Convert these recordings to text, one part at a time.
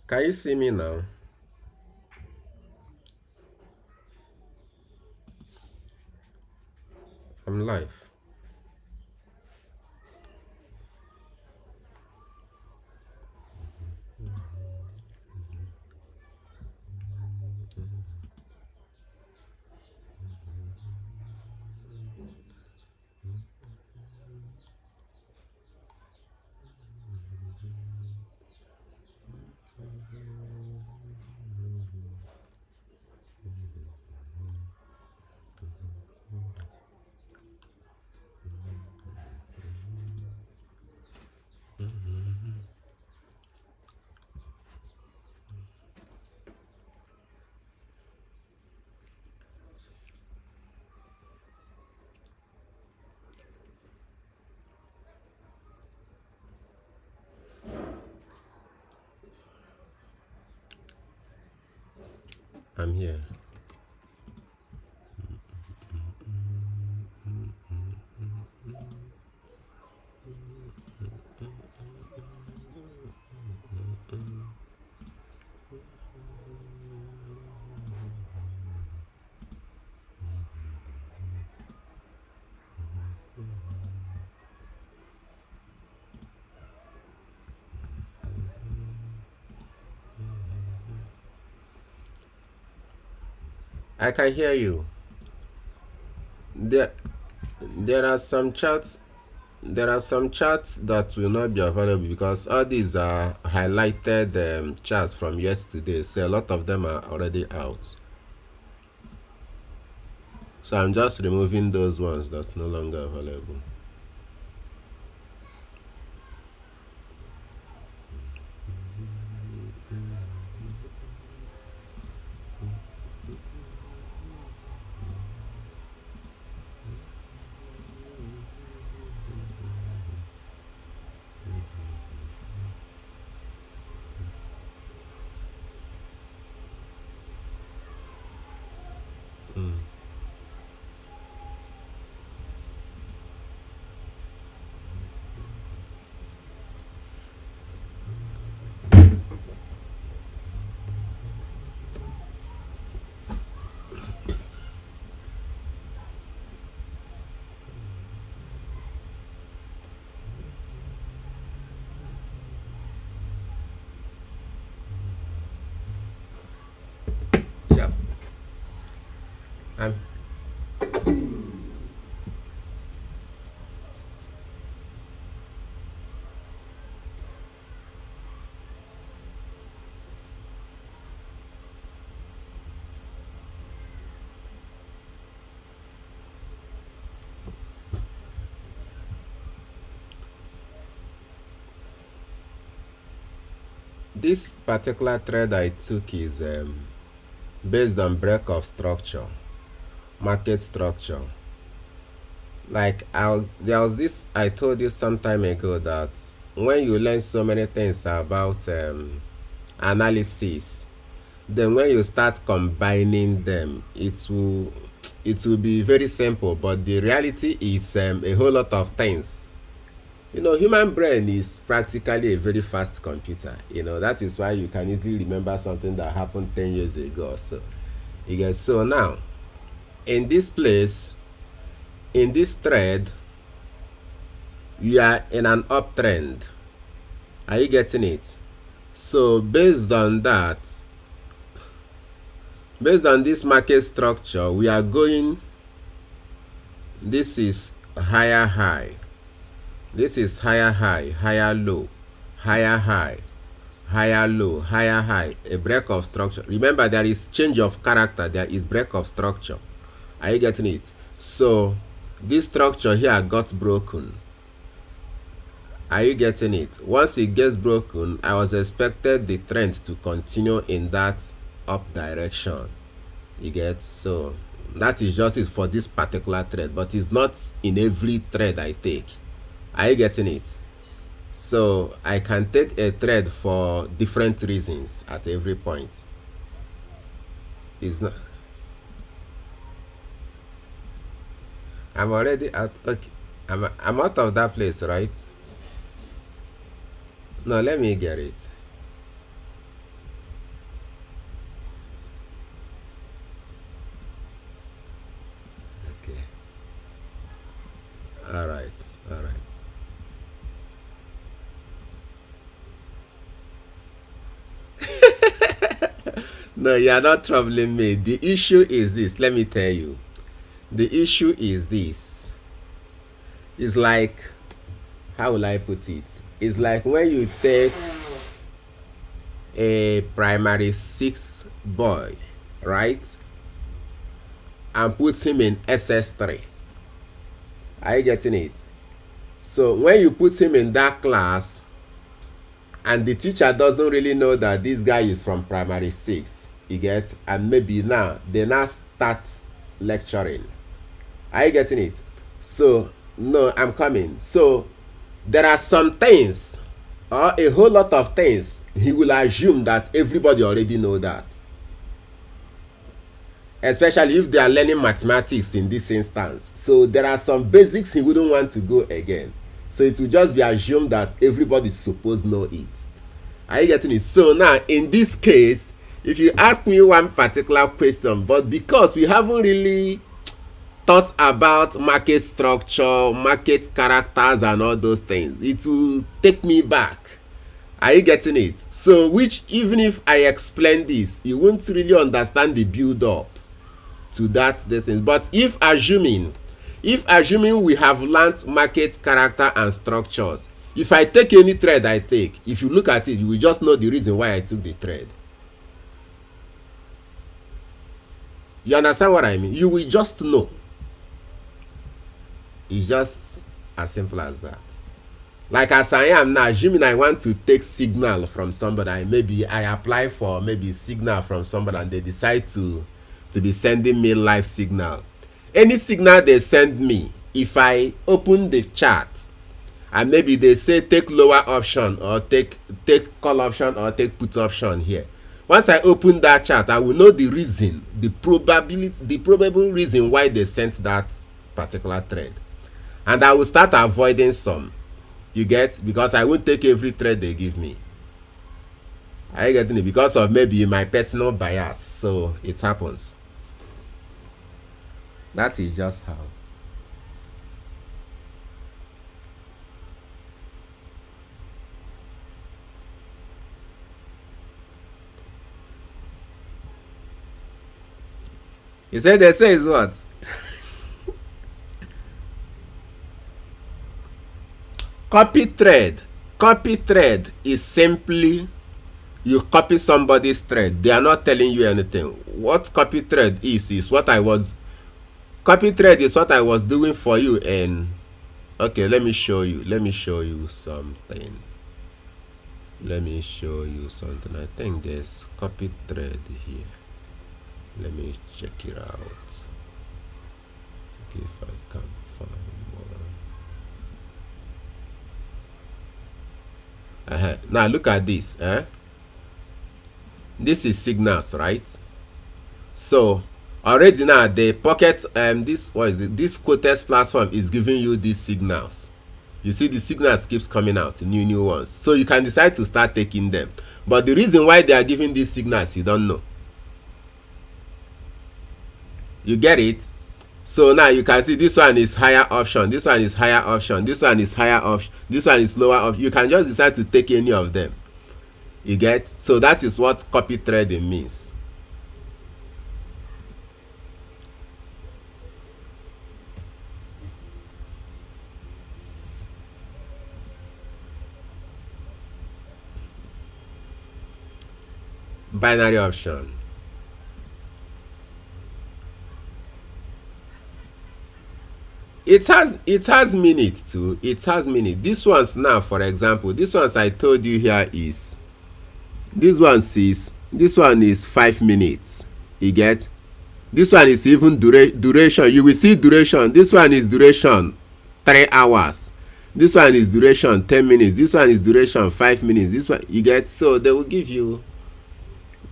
Can you see me now? I'm live. I'm here. I can hear you. There, there are some chats. There are some chats that will not be available because all these are highlighted chats from yesterday. So a lot of them are already out. So I'm just removing those ones that's no longer available. Yep. I'm This particular thread I took is based on break of structure, market structure. Like there was this I told you some time ago that when you learn so many things about analysis, then when you start combining them, it will be very simple. But the reality is a whole lot of things. Human brain is practically a very fast computer. That is why you can easily remember something that happened 10 years ago or so. So now, in this place, in this thread, you are in an uptrend. Are you getting it? So based on that, based on this market structure, we are going, this is higher high. This is higher high, higher low, higher high, higher low, higher high, a break of structure. Remember, there is change of character, there is break of structure. Are you getting it? So this structure here got broken. Are you getting it? Once it gets broken, I was expected the trend to continue in that up direction. You get? So that is just it for this particular thread, but it's not in every thread I take. Are you getting it? So I can take a thread for different reasons at every point. It's not. I'm already out. Okay, I'm out of that place, right? No, let me get it. No, you are not troubling me. The issue is this. Let me tell you. The issue is this. It's like, how will I put it? It's like when you take a primary 6 boy, right? And put him in SS3. Are you getting it? So when you put him in that class and the teacher doesn't really know that this guy is from primary 6, you get, and maybe now they now start lecturing. Are you getting it? So no, I'm coming. So there are some things or a whole lot of things he will assume that everybody already know that, especially if they are learning mathematics in this instance. So there are some basics he wouldn't want to go again, so it will just be assumed that everybody supposed know it. Are you getting it? So now in this case, if you ask me one particular question, but because we haven't really thought about market structure, market characters and all those things, it will take me back. Are you getting it? So which, even if I explain this, you won't really understand the build up to that distance. But if assuming we have learned market character and structures, if I take any trade I take, if you look at it, you will just know the reason why I took the trade. You understand what I mean? You will just know. It's just as simple as that. Like as I am now, assuming I want to take signal from somebody, maybe I apply for maybe signal from somebody and they decide to be sending me live signal. Any signal they send me, if I open the chart and maybe they say take lower option or take call option or take put option here, once I open that chart, I will know the reason, the probable reason why they sent that particular trade, and I will start avoiding some. You get? Because I won't take every trade they give me. Are you getting it? Because of maybe my personal bias. So it happens. That is just how. You say they say is what? Copy thread is simply you copy somebody's thread. They are not telling you anything. What copy thread is what I was copy thread is what I was doing for you. And okay, let me show you something. I think there's copy thread here. Let me check it out. Okay, if I can find more. Now look at this. This is signals, right? So already now the pocket this quotes platform is giving you these signals. You see the signals keeps coming out, new ones. So you can decide to start taking them. But the reason why they are giving these signals, you don't know. You get it? So now you can see this one is higher option, this one is higher option, this one is higher option, this one is lower option. You can just decide to take any of them. You get? So that is what copy trading means. Binary option. It has minutes too. It has minutes. This one's now, for example, this one's I told you here is this one is 5 minutes. You get? This one is even duration. You will see duration. This one is duration 3 hours. This one is duration 10 minutes. This one is duration 5 minutes. This one, you get? So they will give you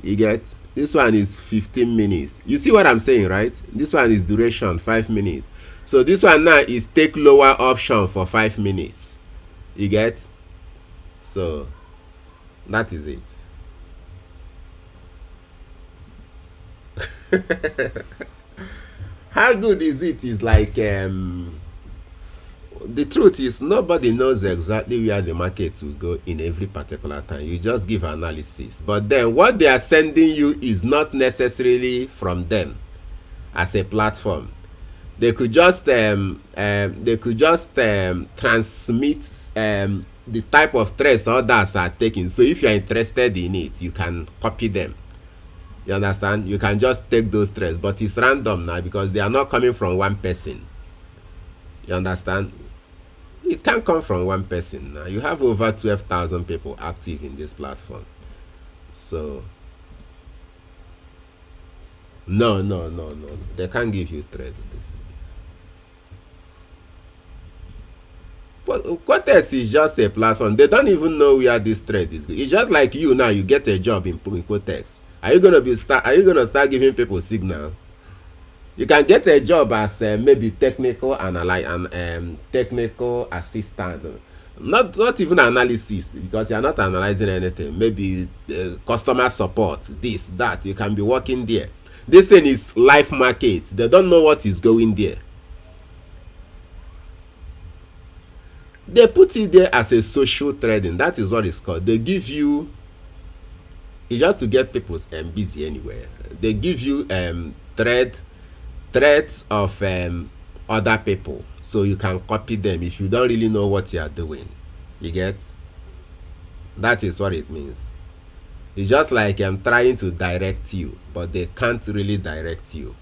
get? This one is 15 minutes. You see what I'm saying, right? This one is duration 5 minutes. So this one now is take lower option for 5 minutes. You get? So that is it. How good is it? Is like The truth is nobody knows exactly where the market will go in every particular time. You just give analysis, but then what they are sending you is not necessarily from them as a platform. They could just transmit the type of threads others are taking. So if you are interested in it, you can copy them. You understand? You can just take those threads, but it's random now because they are not coming from one person. You understand? It can come from one person now. You have over 12,000 people active in this platform. So no. They can't give you thread this thing. But Quotex is just a platform. They don't even know where this thread is. It's just like you now. You get a job in Quotex. Are you gonna start giving people signal? You can get a job as maybe technical technical assistant, not even analysis, because you are not analyzing anything. Maybe customer support, this, that. You can be working there. This thing is live market. They don't know what is going there. They put it there as a social trading. That is what it's called. They give you, it's just to get people busy anyway. They give you threads of other people, so you can copy them if you don't really know what you are doing. You get? That is what it means. It's just like I'm trying to direct you, but they can't really direct you.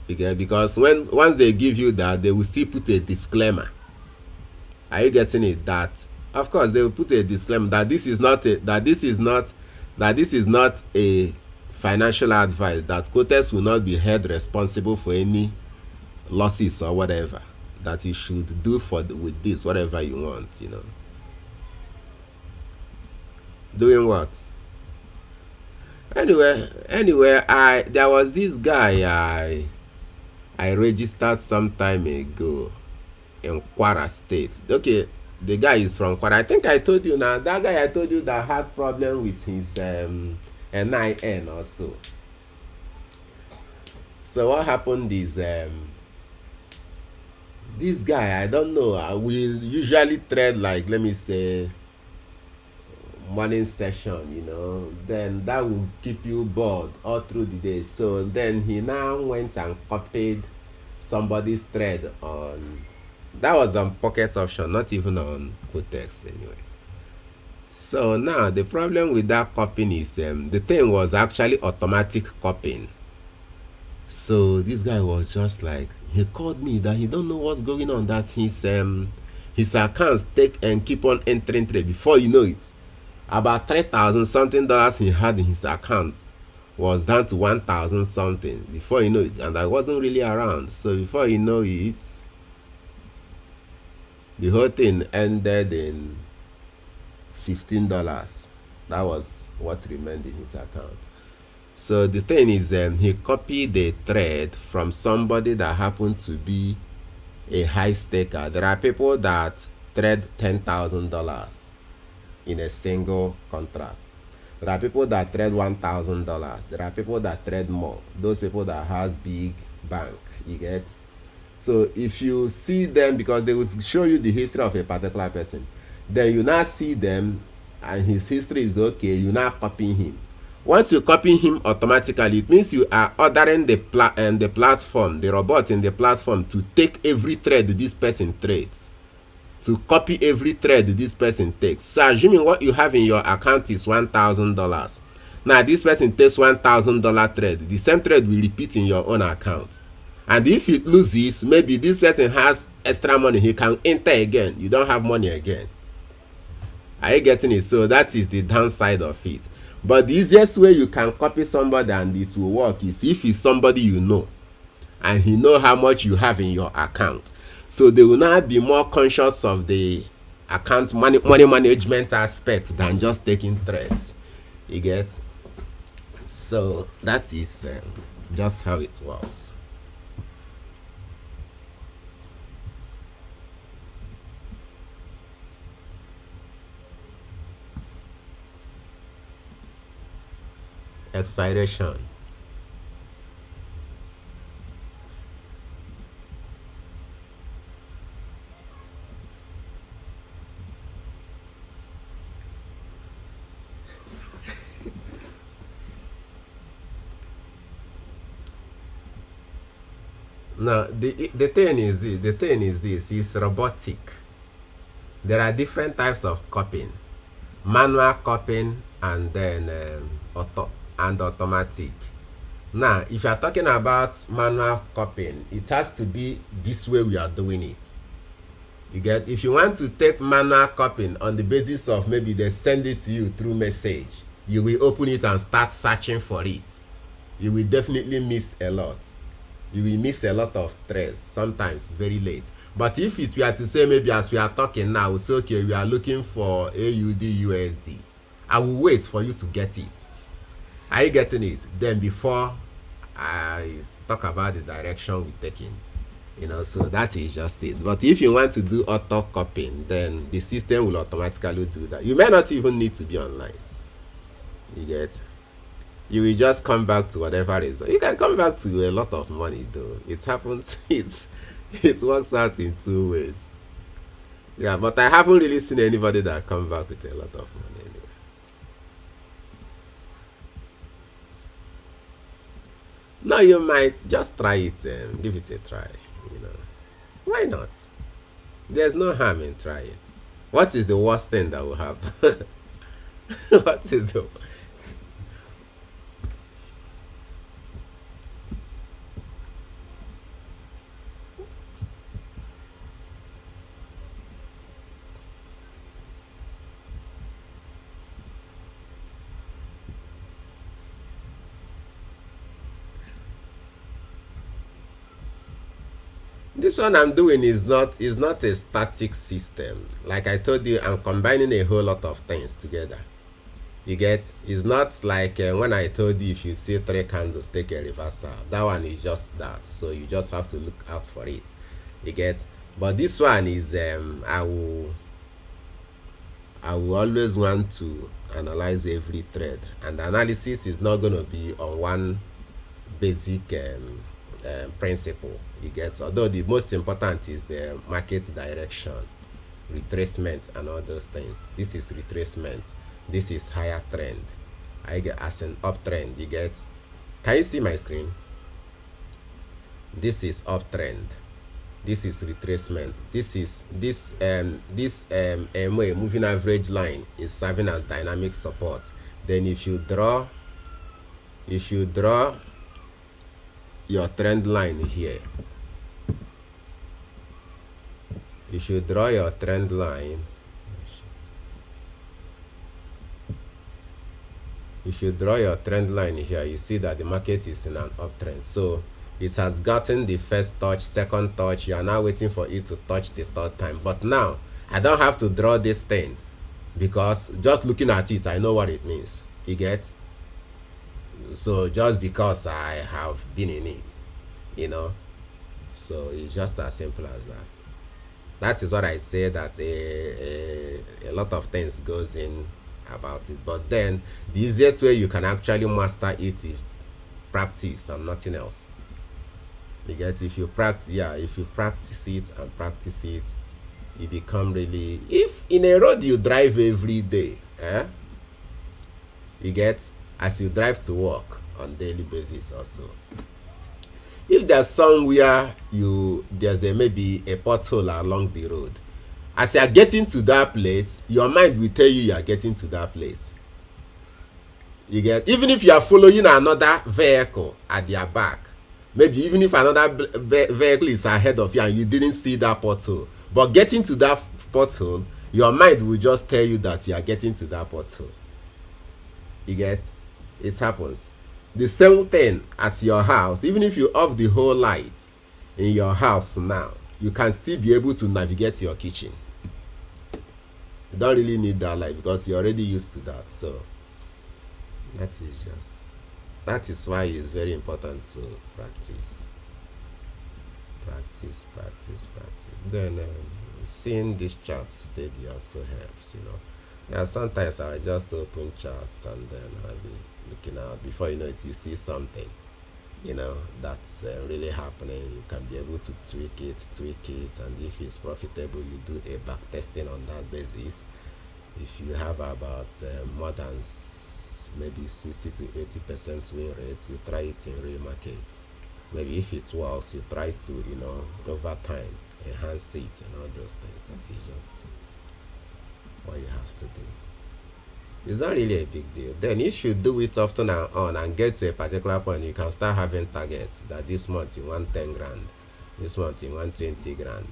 You get? Because once they give you that, they will still put a disclaimer. Are you getting it? That of course they will put a disclaimer that this is not a financial advice, that Quotex will not be held responsible for any losses or whatever, that you should do with this whatever you want, you know. Doing what? Anyway, there was this guy I registered some time ago in Kwara State. Okay, the guy is from Kwara. I think I told you now. That guy I told you that had problem with his NIN also. So what happened is this guy, I don't know, we usually trade like, let me say, morning session, you know, then that will keep you bored all through the day. So then he now went and copied somebody's thread on, that was on Pocket Option, not even on Quotex anyway. So now the problem with that copying is the thing was actually automatic copying. So this guy was just like, he called me that he don't know what's going on, that his accounts take and keep on entering trade. Before you know it, about 3,000 something dollars he had in his account was down to 1,000 something before you know it, and I wasn't really around. So before you know it, the whole thing ended in $15. That was what remained in his account. So the thing is, he copied the thread from somebody that happened to be a high staker. There are people that trade $10,000 in a single contract. There are people that trade $1,000. There are people that trade more. Those people that has big bank, you get. So if you see them, because they will show you the history of a particular person, then you now see them and his history is okay, you now copy him. Once you copy him automatically, it means you are ordering the platform, the robot in the platform, to take every trade this person trades, to copy every trade this person takes. So assuming what you have in your account is $1,000. Now this person takes $1,000 trade, the same trade will repeat in your own account. And if it loses, maybe this person has extra money, he can enter again. You don't have money again. Are you getting it? So that is the downside of it. But the easiest way you can copy somebody and it will work is if it's somebody you know and he know how much you have in your account. So they will now be more conscious of the account money management aspect than just taking threads. You get? So that is just how it works. Expiration. Now the thing is this. The thing is this. It's robotic. There are different types of copying: manual copying and then automatic. Now, if you are talking about manual copying, it has to be this way we are doing it. You get, if you want to take manual copying on the basis of maybe they send it to you through message, you will open it and start searching for it. You will definitely miss a lot. You will miss a lot of threads, sometimes very late. But if it were to say, maybe as we are talking now, we say, okay, we are looking for AUD USD, I will wait for you to get it. Are you getting it? Then before I talk about the direction we're taking, so that is just it. But if you want to do auto copying, then the system will automatically do that. You may not even need to be online. You get, you will just come back to whatever is. You can come back to a lot of money though. It happens. It works out in two ways. Yeah, but I haven't really seen anybody that come back with a lot of money anyway. No, you might just try it and give it a try. Why not? There's no harm in trying. What is the worst thing that will happen? What is the this one I'm doing is not a static system. Like I told you, I'm combining a whole lot of things together. You get, it's not like when I told you if you see three candles, take a reversal. That one is just that. So you just have to look out for it. You get, but this one is I will always want to analyze every thread, and the analysis is not going to be on one basic principle. You get, although the most important is the market direction, retracement, and all those things. This is retracement. This is higher trend. I get as an uptrend. You get, can you see my screen? This is uptrend. This is retracement. This MA moving average line is serving as dynamic support. Then if you draw your trend line here, if you draw your trend line, here, you see that the market is in an uptrend. So it has gotten the first touch, second touch. You are now waiting for it to touch the third time. But now I don't have to draw this thing, because just looking at it, I know what it means. You get? So just because I have been in it, so it's just as simple as that. That is what I say, that a lot of things goes in about it. But then the easiest way you can actually master it is practice and nothing else. You get, if you practice it and practice it, you become really, if in a road you drive every day, you get, as you drive to work on daily basis also, if there's somewhere there's maybe a pothole along the road, as you are getting to that place, your mind will tell you are getting to that place. You get, even if you are following another vehicle at their back, maybe even if another vehicle is ahead of you and you didn't see that pothole, but getting to that pothole, your mind will just tell you that you are getting to that pothole. You get, it happens. The same thing at your house. Even if you off the whole light in your house now, you can still be able to navigate your kitchen. You don't really need that light because you're already used to that. So that is why it's very important to practice. Then seeing this chart steady also helps. Yeah, sometimes I just open charts and then I'll be looking out. Before you know it, you see something, that's really happening. You can be able to tweak it, and if it's profitable, you do a back testing on that basis. If you have about more than maybe 60 to 80% win rates, you try it in real market. Maybe if it works, you try to, over time, enhance it and all those things. That is just what you have to do. It's not really a big deal. Then if you do it often and on and get to a particular point, you can start having targets that this month you want 10 grand, this month you want 20 grand.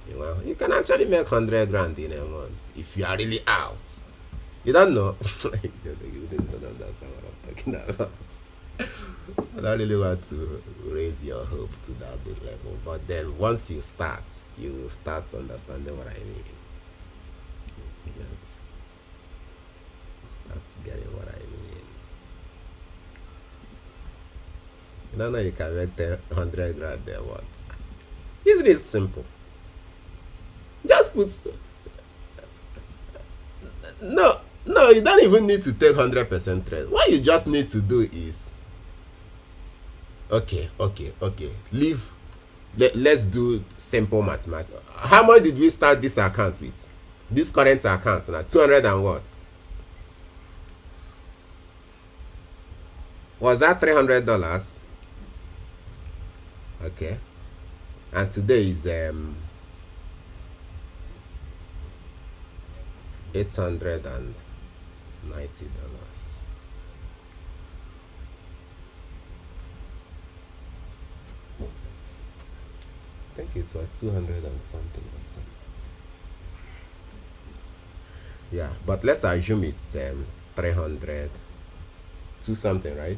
You can actually make 100 grand in a month if you are really out. You don't know. You don't understand what I'm talking about. I don't really want to raise your hope to that big level, but then once you start, you start understanding what I mean. You start getting what I mean. You don't know you can make 100 grand there. What? Isn't it simple? Just put. No, you don't even need to take 100% trade. What you just need to do is, okay. Leave. Let's do simple mathematics. How much did we start this account with? This current account now, 200 and what? Was that $300? Okay. And today is $890. I think it was 200 and something or so. Yeah, but let's assume it's 300 2 something, right?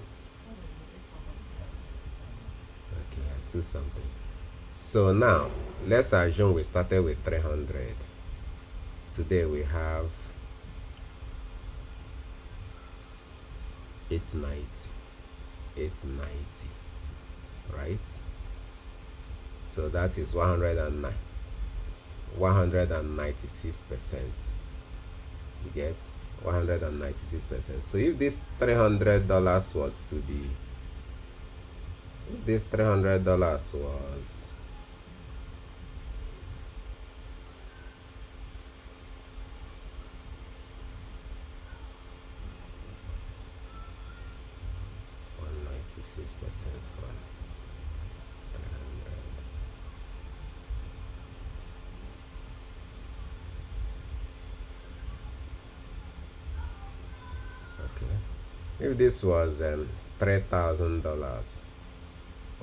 Okay, 2 something. So now let's assume we started with 300. Today we have 890, right? So that is 196%. You get 196%. So if this $300 was to be, this $300 was %, from 300. Okay. If this was $3,000,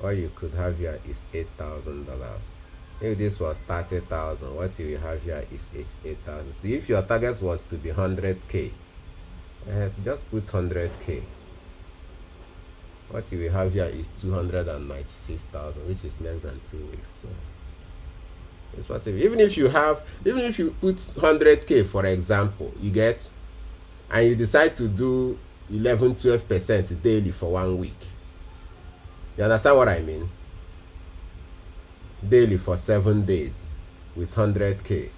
what you could have here is $8,000. If this was 30,000, what you will have here is 8,000. So if your target was to be 100K, just put 100K. What you will have here is 296,000, which is less than 2 weeks. So it's what even if you put 100K, for example, you get, and you decide to do 11-12% daily for 1 week. You understand what I mean? Daily for 7 days with 100K.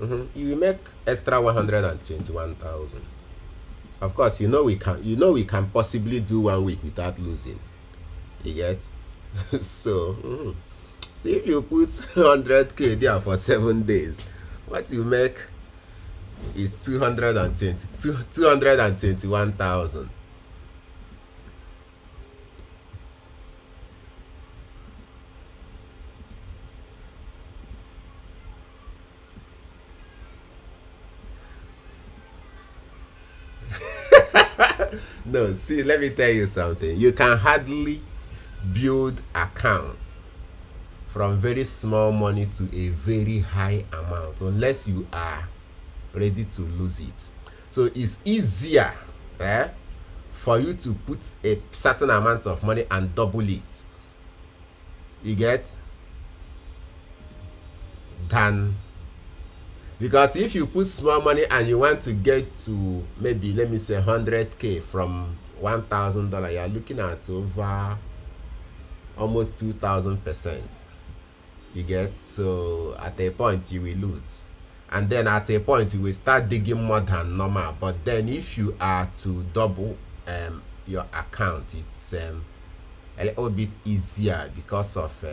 You will make extra 121,000. Of course, we can possibly do 1 week without losing. You get? So if you put 100K there for 7 days, what you make is 221,000. No, see, let me tell you something. You can hardly build accounts from very small money to a very high amount unless you are ready to lose it. So it's easier for you to put a certain amount of money and double it. You get? Than, because if you put small money and you want to get to maybe, let me say, 100K from $1,000, you're looking at over almost 2,000%. You get? So at a point you will lose, and then at a point you will start digging more than normal. But then if you are to double your account, it's a little bit easier because of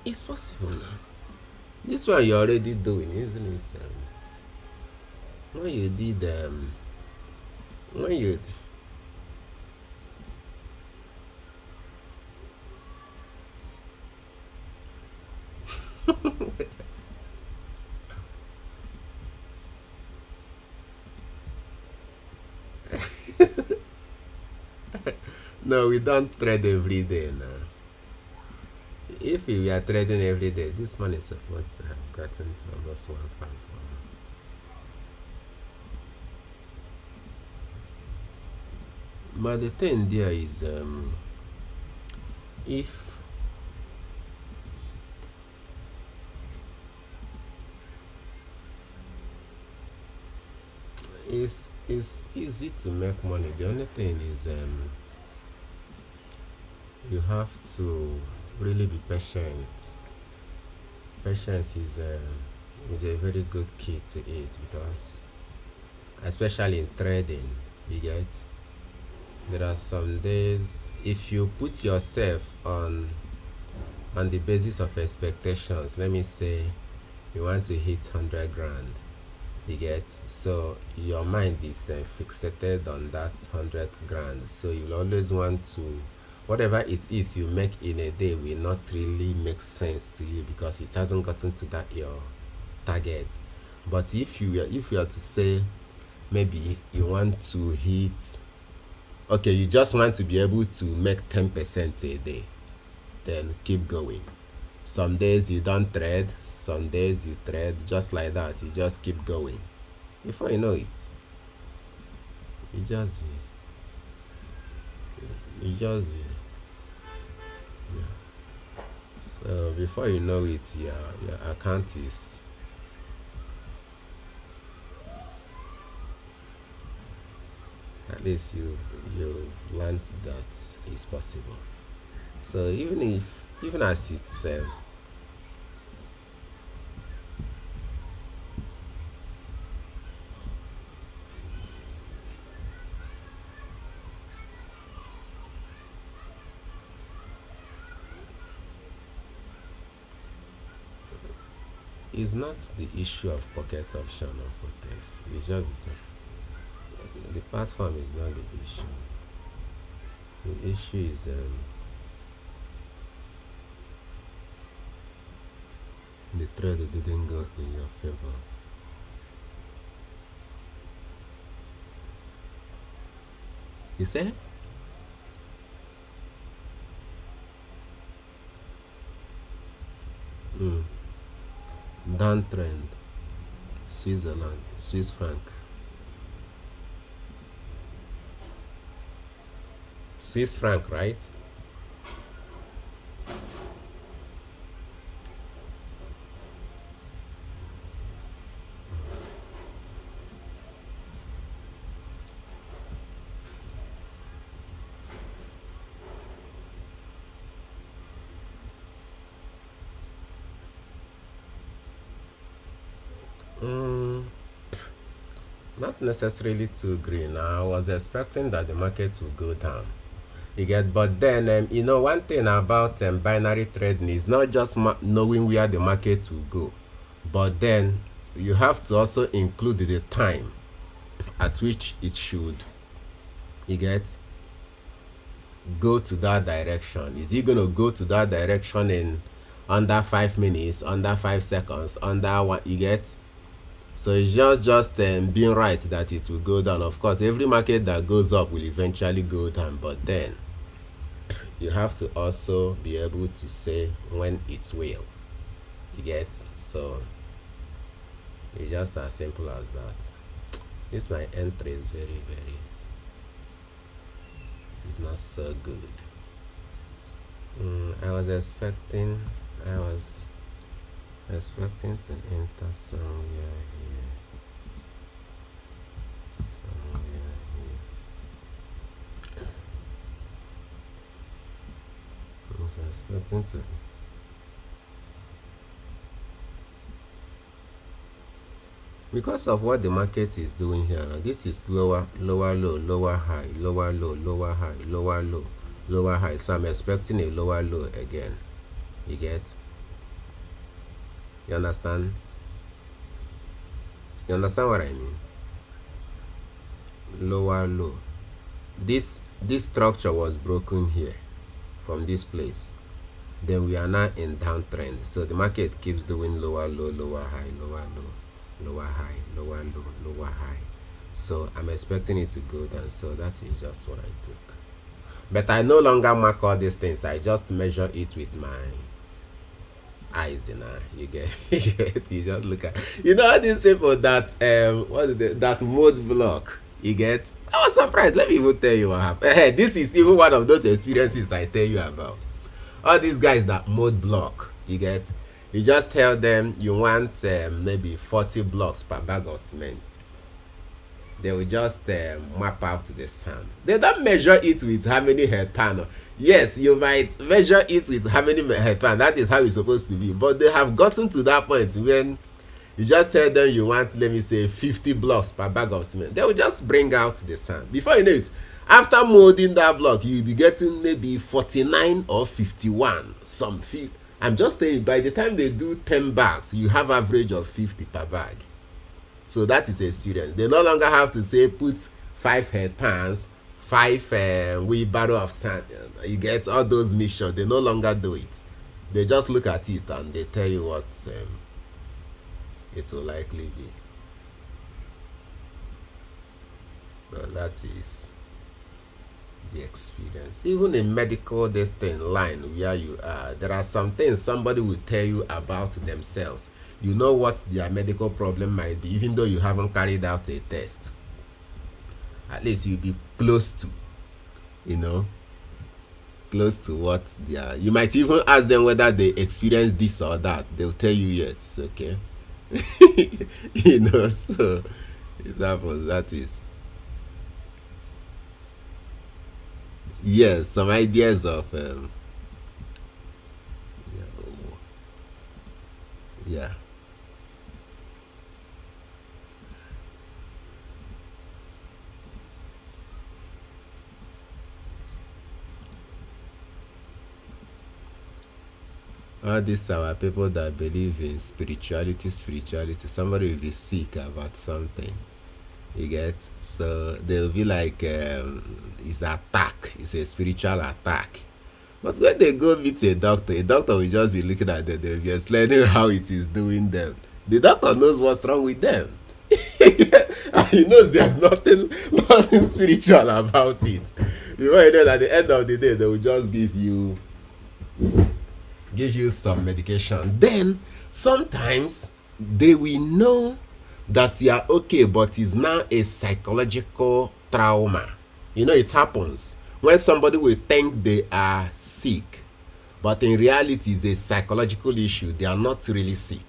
it's possible now. This one you're already doing, isn't it? When you did when you no, we don't trade every day now. If we are trading every day, this one is supposed to have gotten to almost 154. But the thing there is, if it's easy to make money. The only thing is, you have to really be patient. Patience is a very good key to it, because especially in trading, you get, there are some days, if you put yourself on the basis of expectations, let me say you want to hit 100 grand, you get, so your mind is fixated on that 100 grand, so you'll always want to, whatever it is you make in a day will not really make sense to you because it hasn't gotten to that your target. But if you are to say, maybe you want to hit, okay, you just want to be able to make 10% a day, then keep going. Some days you don't trade, some days you trade, just like that. You just keep going. Before you know it, you just yeah. So before you know it, your account is, at least you've learned that it's possible. So even as it's it's not the issue of pocket option or protest. It's just the platform is not the issue. The issue is the trade didn't go in your favor. You say? Downtrend, Switzerland, Swiss franc. Swiss franc, right? Not necessarily too green. I was expecting that the market would go down. You get, but then one thing about binary trading is not just knowing where the market will go, but then you have to also include the time at which it should, you get, go to that direction. Is it going to go to that direction in under 5 minutes, under 5 seconds, under one, you get? So it's just being right that it will go down. Of course, every market that goes up will eventually go down, but then you have to also be able to say when it will, you get? So it's just as simple as that. This my entry is very it's not so good. I was expecting to enter somewhere here. I was expecting to. Because of what the market is doing here now, this is lower low, lower high, lower low, lower high, lower low, lower high. So I'm expecting a lower low again. You get? You understand? You understand what I mean? Lower low. This structure was broken here from this place. Then we are now in downtrend. So the market keeps doing lower low, lower high, lower low, lower high, lower low, lower high. So I'm expecting it to go down. So that is just what I took. But I no longer mark all these things. I just measure it with my eyes, you know. You get, you just look at, you know, all these people that what is it, that mode block. You get. I was surprised. Let me even tell you what happened. This is even one of those experiences I tell you about. All these guys that mode block. You get. You just tell them you want maybe 40 blocks per bag of cement. They will just map out the sand. They don't measure it with how many head pan. Yes, you might measure it with how many head pan. That is how it's supposed to be. But they have gotten to that point when you just tell them you want, let me say, 50 blocks per bag of cement. They will just bring out the sand. Before you know it, after molding that block, you'll be getting maybe 49 or 51. Some 50. I'm just saying, by the time they do 10 bags, you have average of 50 per bag. So that is experience. They no longer have to say put 5 head pans, 5 wheelbarrow of sand. You get all those missions. They no longer do it. They just look at it and they tell you what it will likely be. So that is the experience. Even in medical distant line where you are, there are some things somebody will tell you about themselves. You know what their medical problem might be, even though you haven't carried out a test. At least you'll be close to, you know, close to what they are. You might even ask them whether they experience this or that. They'll tell you yes, okay. You know, so examples, that is. Yes, some ideas of yeah. All these are people that believe in spirituality. Somebody will be sick about something. You get. So they'll be like it's attack. It's a spiritual attack. But when they go meet a doctor will just be looking at them. They'll be explaining how it is doing them. The doctor knows what's wrong with them. And he knows there's nothing spiritual about it. You know that at the end of the day, they will just give you some medication. Then sometimes they will know that you are okay, but it's now a psychological trauma. You know, it happens when somebody will think they are sick, but in reality it's a psychological issue. They are not really sick.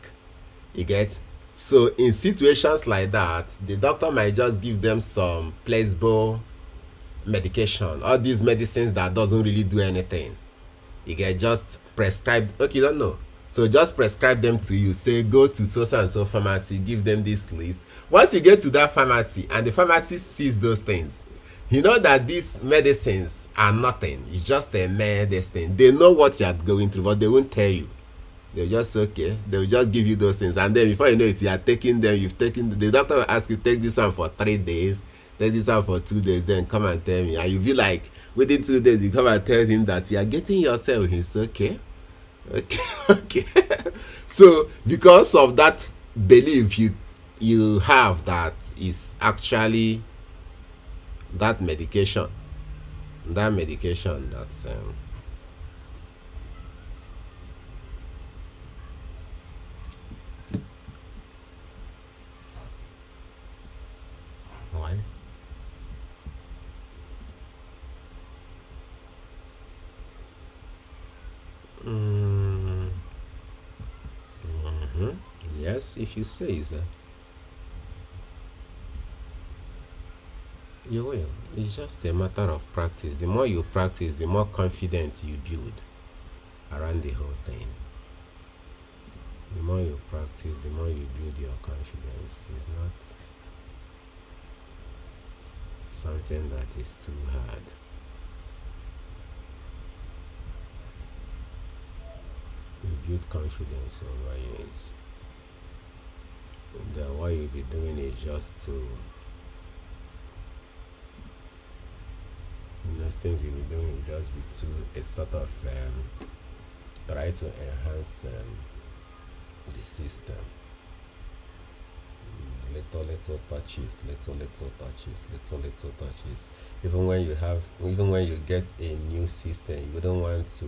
You get. So in situations like that, the doctor might just give them some placebo medication, all these medicines that doesn't really do anything. You get, just prescribe. Okay, you don't know, so just prescribe them to you. Say go to so and so pharmacy, give them this list. Once you get to that pharmacy and the pharmacist sees those things, you know that these medicines are nothing. It's just a medicine. They know what you are going through, but they won't tell you. They'll just okay. They'll just give you those things, and then before you know it, you are taking them. You've taken, the doctor will ask you, take this one for 3 days, take this one for 2 days, then come and tell me. And you'll be like, within 2 days, you come and tell him that you are getting yourself. He's okay. Okay. So because of that belief you have, that is actually that medication that's why. Yes, if you say so. You will. It's just a matter of practice. The more you practice, the more confident you build around the whole thing. The more you practice, the more you build your confidence. It's not something that is too hard. You build confidence over years. then what you'll be doing is just to, the next things you'll be doing will just be to a sort of try to enhance the system. Little touches, little touches, little touches. Even when you get a new system, you don't want to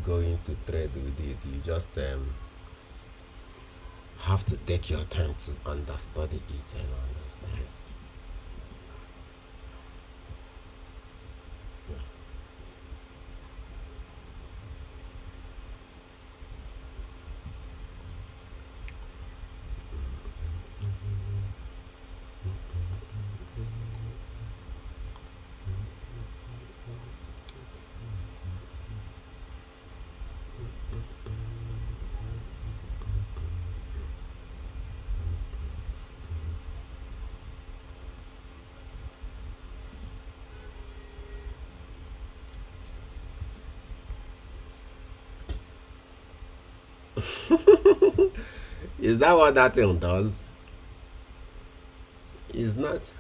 go into trade with it. You just have to take your time to understudy it and understand. Is that what that thing does? It's not.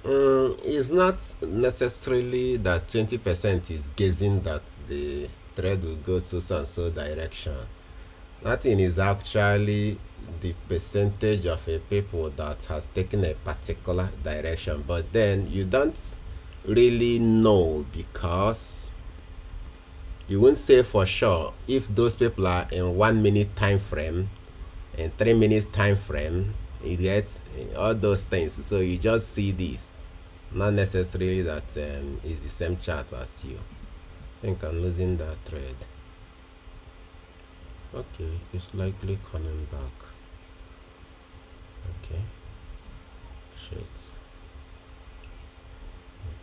It's not necessarily that 20% is guessing that the thread will go so and so direction. That thing is actually the percentage of a people that has taken a particular direction, but then you don't really know because you won't say for sure if those people are in 1 minute time frame and 3 minutes time frame. You get all those things, so you just see this, not necessarily that is the same chart as you. I think I'm losing that thread. Okay, it's likely coming back. Okay, shit.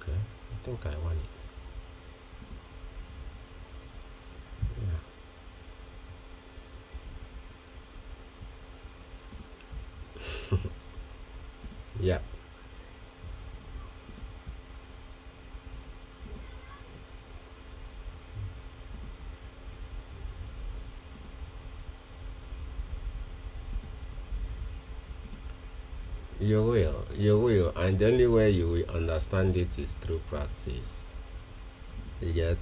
Okay, I think I want it. Yeah. You will, and the only way you will understand it is through practice. You get,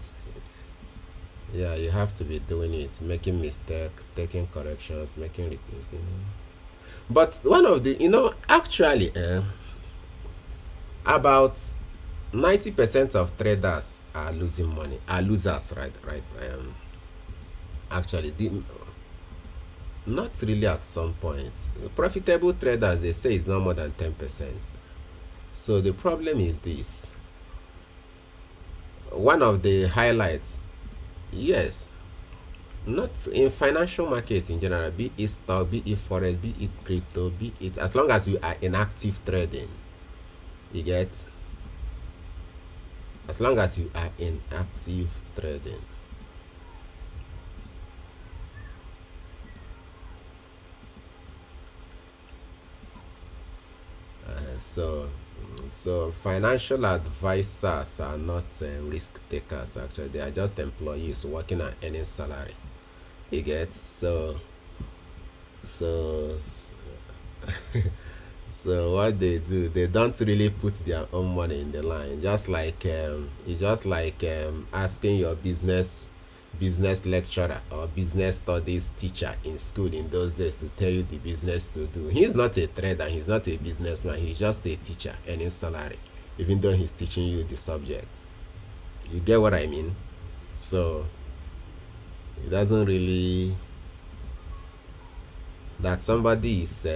yeah, you have to be doing it, making mistake, taking corrections, making requests. But one of the, actually, about 90% of traders are losing money, are losers, right. Actually, not really at some point. Profitable traders, they say, is not more than 10%. So the problem is this. One of the highlights, yes, not in financial markets in general, be it stock, be it forex, be it crypto, be it, as long as you are in active trading, you get, as long as you are in active trading. So financial advisors are not risk takers. Actually, they are just employees working and earning salary. You get, so so so what they do, they don't really put their own money in the line. Just like it's just like asking your business lecturer or business studies teacher in school in those days to tell you the business to do. He's not a trader, he's not a businessman, he's just a teacher earning salary, even though he's teaching you the subject. You get what I mean? So it doesn't really, that somebody is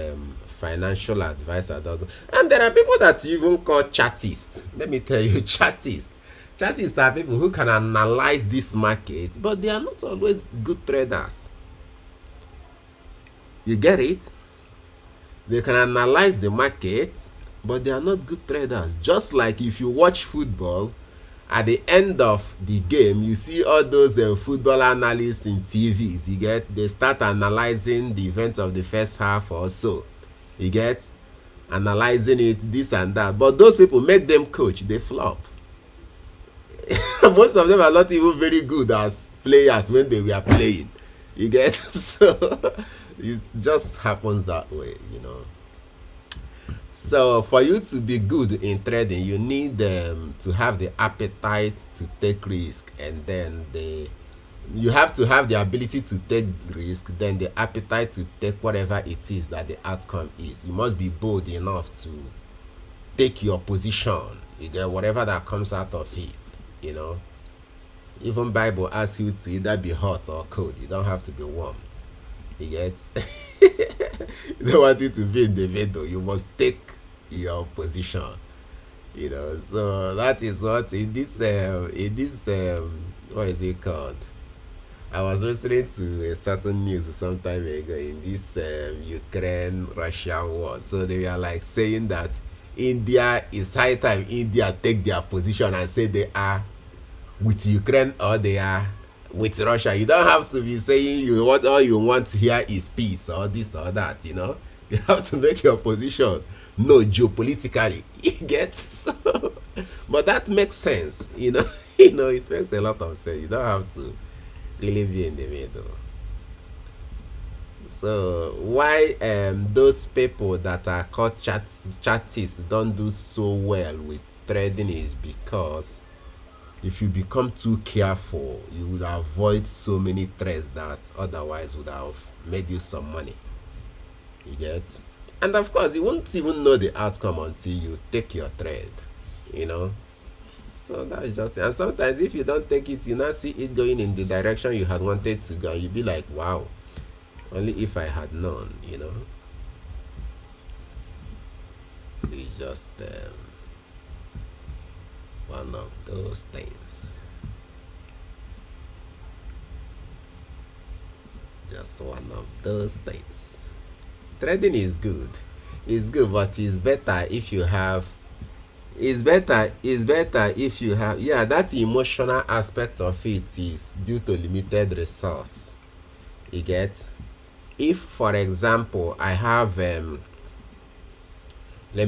financial advisor doesn't. And there are people that you even call chartists. Let me tell you, chartists. Chartists are people who can analyze this market, but they are not always good traders. You get it? They can analyze the market, but they are not good traders. Just like if you watch football, at the end of the game, you see all those football analysts in TVs. You get, they start analyzing the events of the first half or so. You get, analyzing it, this and that. But those people, make them coach, they flop. Most of them are not even very good as players when they were playing. You get, It just happens that way, you know. So for you to be good in trading, you need to have the appetite to take risk, and then you have to have the ability to take risk, then the appetite to take whatever it is that the outcome is. You must be bold enough to take your position. You get whatever that comes out of it, you know. Even Bible asks you to either be hot or cold. You don't have to be warmed. You get you don't want it to be in the middle. You must take your position. You know, so that is what in this what is it called? I was listening to a certain news some time ago in this Ukraine Russian war. So they were like saying that India is high time India take their position and say they are with Ukraine or they are with Russia. You don't have to be saying you what all you want here is peace or this or that, you know. You have to make your position no geopolitically. You get so but that makes sense, you know. You know, it makes a lot of sense. You don't have to really be in the middle. So why those people that are called chatists don't do so well with trading is because if you become too careful, you will avoid so many trades that otherwise would have made you some money. You get? And of course, you won't even know the outcome until you take your trade, you know? So that's just it. And sometimes if you don't take it, you not see it going in the direction you had wanted to go. You'll be like, wow, only if I had known, you know? It's just one of those things. Just one of those things. Trading is good. It's good, but it's better if you have. It's better if you have. Yeah, that emotional aspect of it is due to limited resource. You get. If, for example, I have let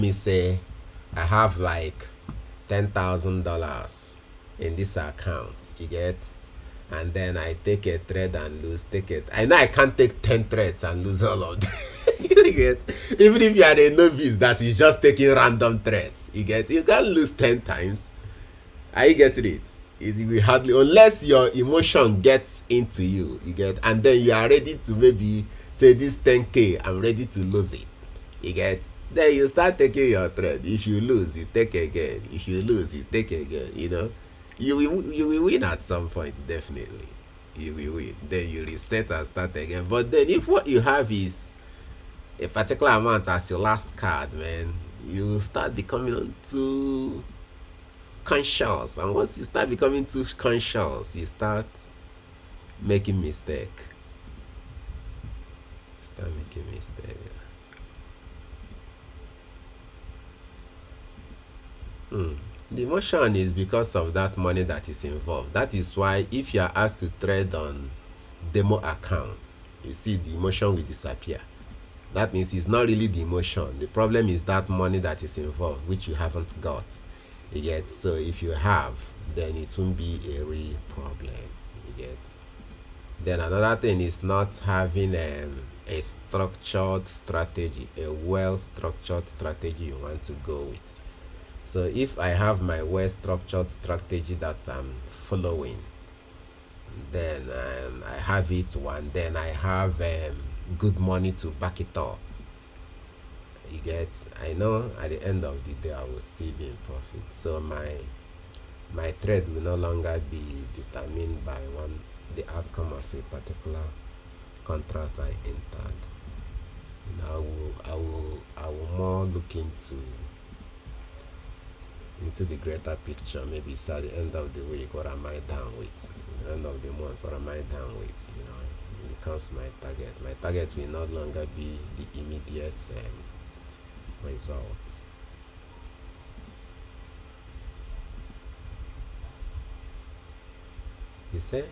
me say, I have like $10,000 in this account. You get, and then I take a trade and lose. Take it. I know I can't take 10 trades and lose all of them. You get, even if you are a novice that is just taking random trades, you get, you can lose 10 times. Are you getting it? It will hardly, unless your emotion gets into you, you get, and then you are ready to maybe say this 10k, I'm ready to lose it. You get, then you start taking your trade. If you lose, you take again. If you lose, you take again. You know, you will win at some point, definitely. You will win. Then you reset and start again. But then if what you have is a particular amount as your last card, man, you start becoming too conscious. And once you start becoming too conscious, you start making mistake. Start making mistake. The emotion is because of that money that is involved. That is why if you are asked to trade on demo accounts, you see the emotion will disappear. That means it's not really the emotion. The problem is that money that is involved, which you haven't got. You get, so if you have, then it won't be a real problem. You get. Then another thing is not having a structured strategy, a well-structured strategy you want to go with. So if I have my well-structured strategy that I'm following, then I have it one, then I have good money to back it up. You get, I know at the end of the day I will still be in profit. So my trade will no longer be determined by the outcome of a particular contract I entered. You know, I will more look into the greater picture. Maybe it's at the end of the week, what am I down with? At the end of the month, what am I down with? You know, it becomes my target. My target will no longer be the immediate results. You say?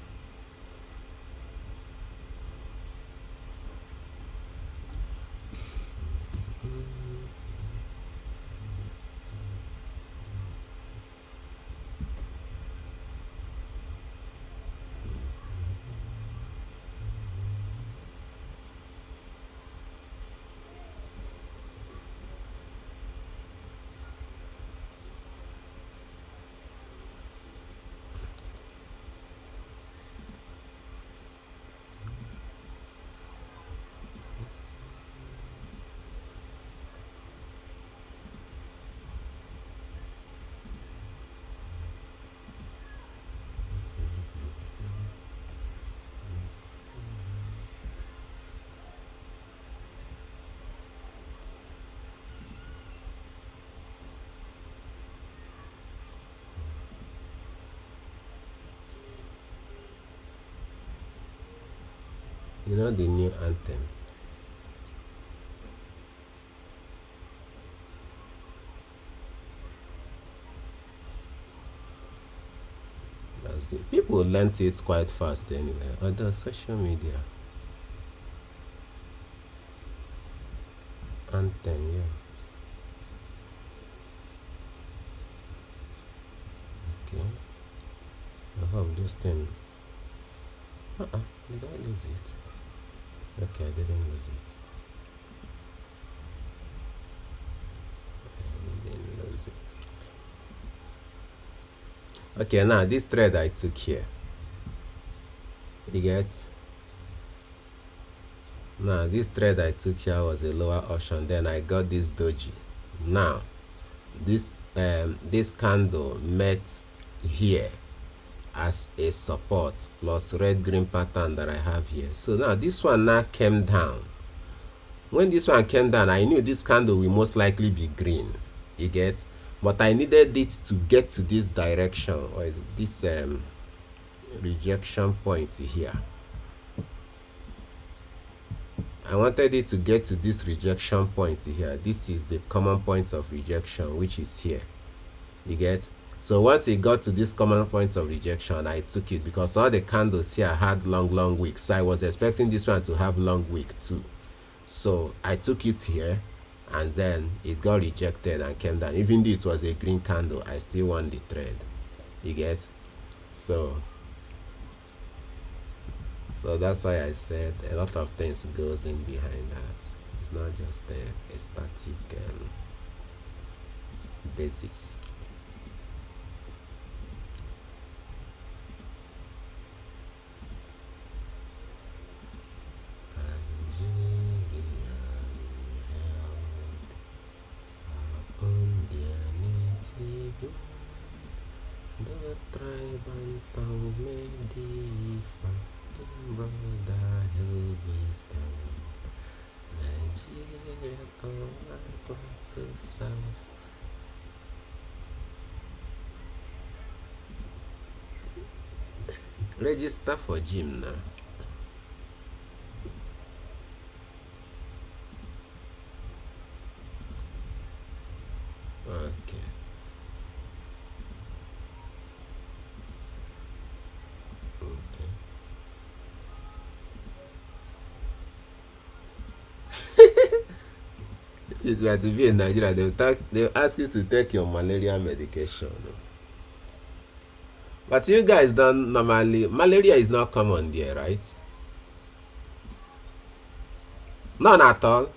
You know the new anthem. That's the people learnt it quite fast anyway. Other social media anthem, yeah. Okay. I hope this thing. Did I lose it? Okay, I didn't lose it. I didn't lose it. Okay, now this thread I took here. You get? Now this thread I took here was a lower option. Then I got this doji. Now this candle met here as a support plus red green pattern that I have here. So now this one now came down. When this one came down, I knew this candle will most likely be green. You get? But I needed it to get to this direction, or is it this rejection point here. I wanted it to get to this rejection point here. This is the common point of rejection, which is here. You get? So once it got to this common point of rejection, I took it because all the candles here had long wick. So I was expecting this one to have long wick too. So I took it here, and then it got rejected and came down. Even though it was a green candle, I still won the trade. You get? So that's why I said a lot of things goes in behind that. It's not just a static basis. The tribe and tongue may differ, in brotherhood we stand. Nigeria, all I go to serve. Register for gym now. Okay. If you are to be in Nigeria, they'll ask you to take your malaria medication. But you guys don't normally, malaria is not common there, right? None at all.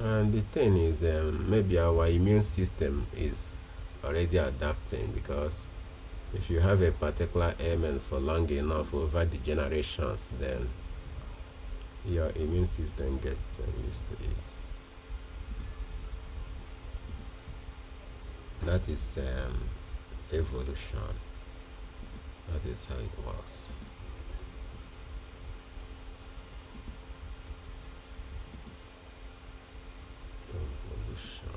And the thing is, maybe our immune system is already adapting, because if you have a particular ailment for long enough over the generations, then your immune system gets used to it. That is evolution. That is how it works. Evolution.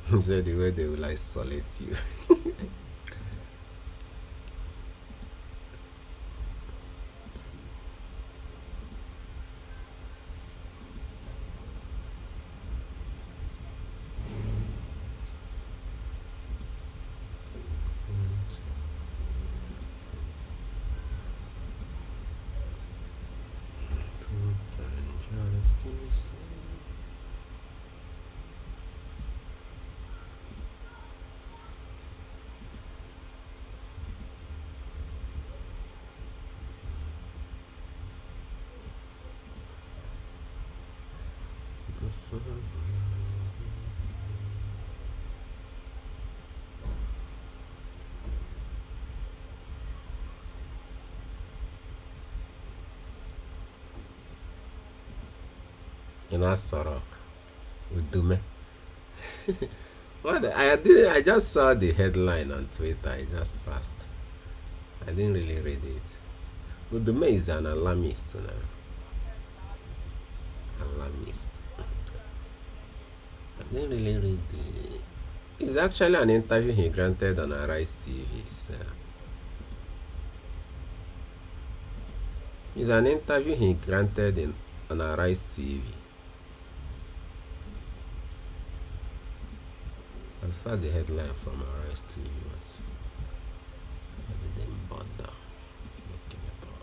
So the way they will isolate you. in Asorok with Dume. I just saw the headline on Twitter. I just passed. I didn't really read it. Udume is an alarmist now. Alarmist. I didn't really read the. It's actually an interview he granted on Arise TV. So. It's an interview he granted on Arise TV. I saw the headline from Arise TV, but I didn't bother looking it up.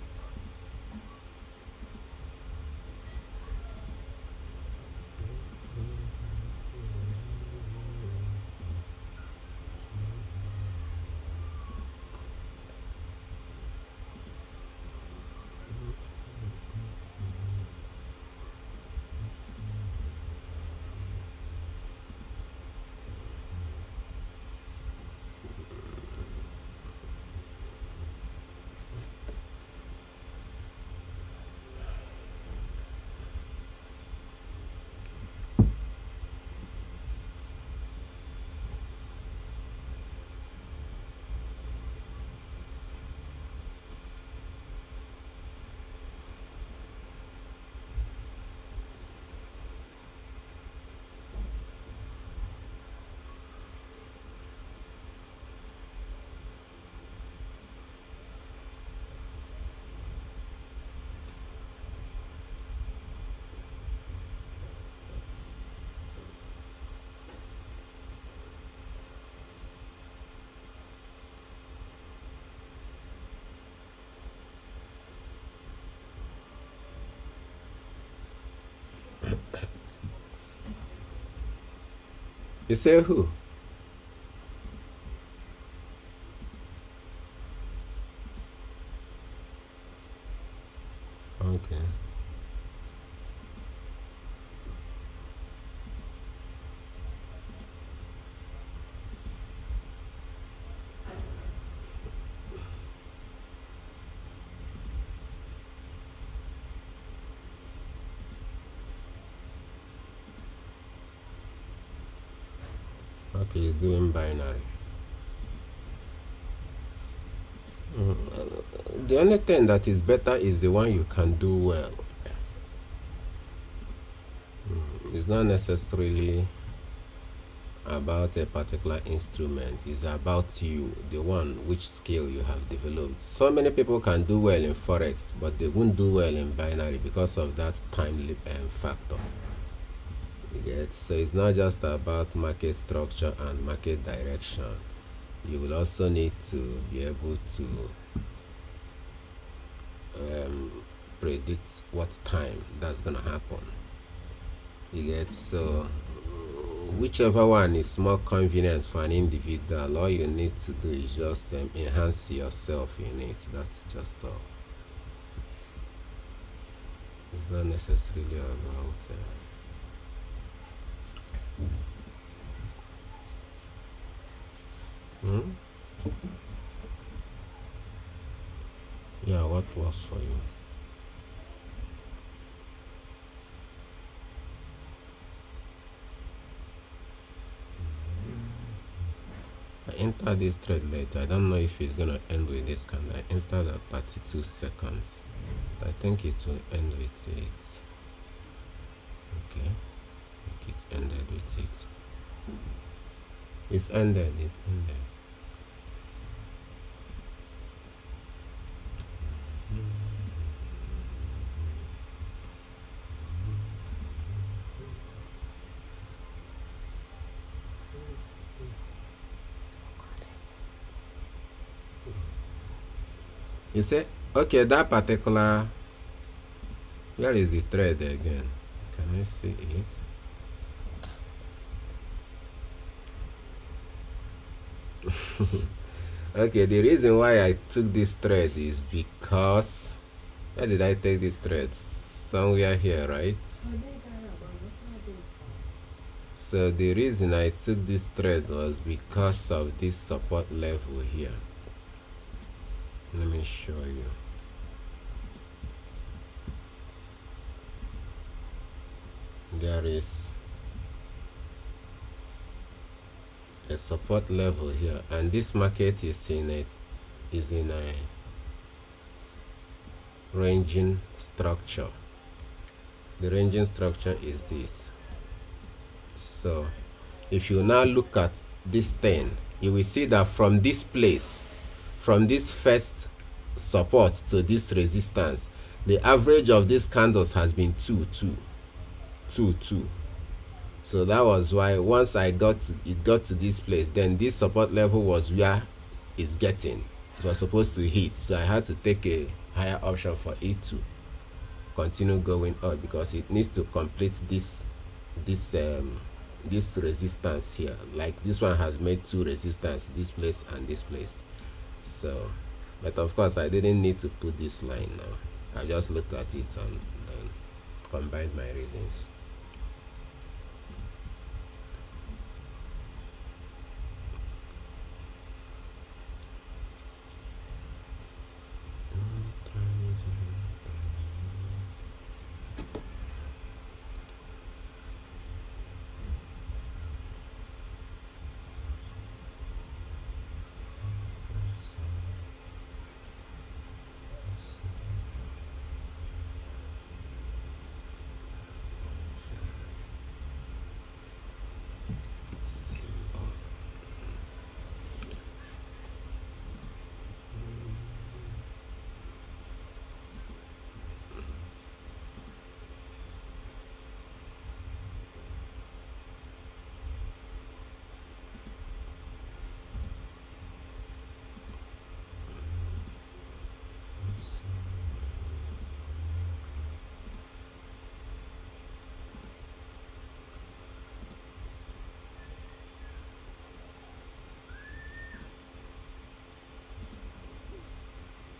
You say who? Okay. Okay, he's doing binary. The only thing that is better is the one you can do well. It's not necessarily about a particular instrument. It's about you, the one, which skill you have developed. So many people can do well in Forex, but they won't do well in binary because of that time factor. So it's not just about market structure and market direction. You will also need to be able to predict what time that's gonna happen. So whichever one is more convenient for an individual, all you need to do is just enhance yourself in it. That's just all. It's not necessarily about yeah, what was for you? I entered this trade later. I don't know if it's gonna end with this candle. I entered at 32 seconds. I think it will end with it. Okay. I think it's ended with it. It's ended. You say, okay, that particular, where is the thread again? Can I see it? Okay, the reason why I took this thread is because, where did I take this thread? Somewhere here, right? So the reason I took this thread was because of this support level here. Let me show you. there is a support level here, and this market is in a ranging structure. The ranging structure is this. So if you now look at this thing, you will see that from this place, from this first support to this resistance, the average of these candles has been 2 2 2 2. So that was why once it got to this place, then this support level was where it's getting. It was supposed to hit, so I had to take a higher option for it to continue going up, because it needs to complete this resistance here. Like this one has made 2 resistance, this place and this place. So, but of course I didn't need to put this line now. I just looked at it and then combined my reasons.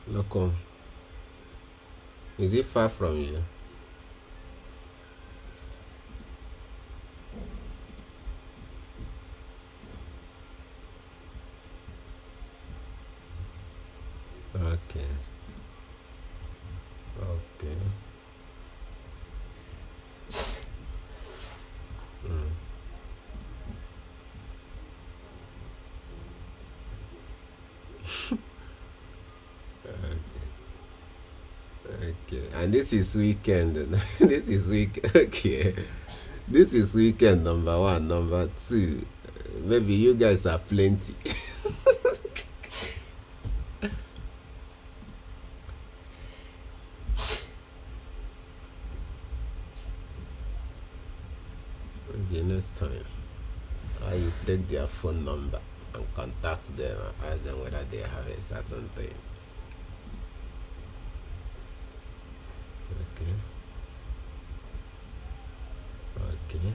Look, is it far from you? Okay. Okay. Okay. And this is weekend. This is week. Okay. This is weekend number 1. Number 2, maybe you guys are plenty. Okay, next time, you take their phone number and contact them and ask them whether they have a certain thing. Okay. Okay.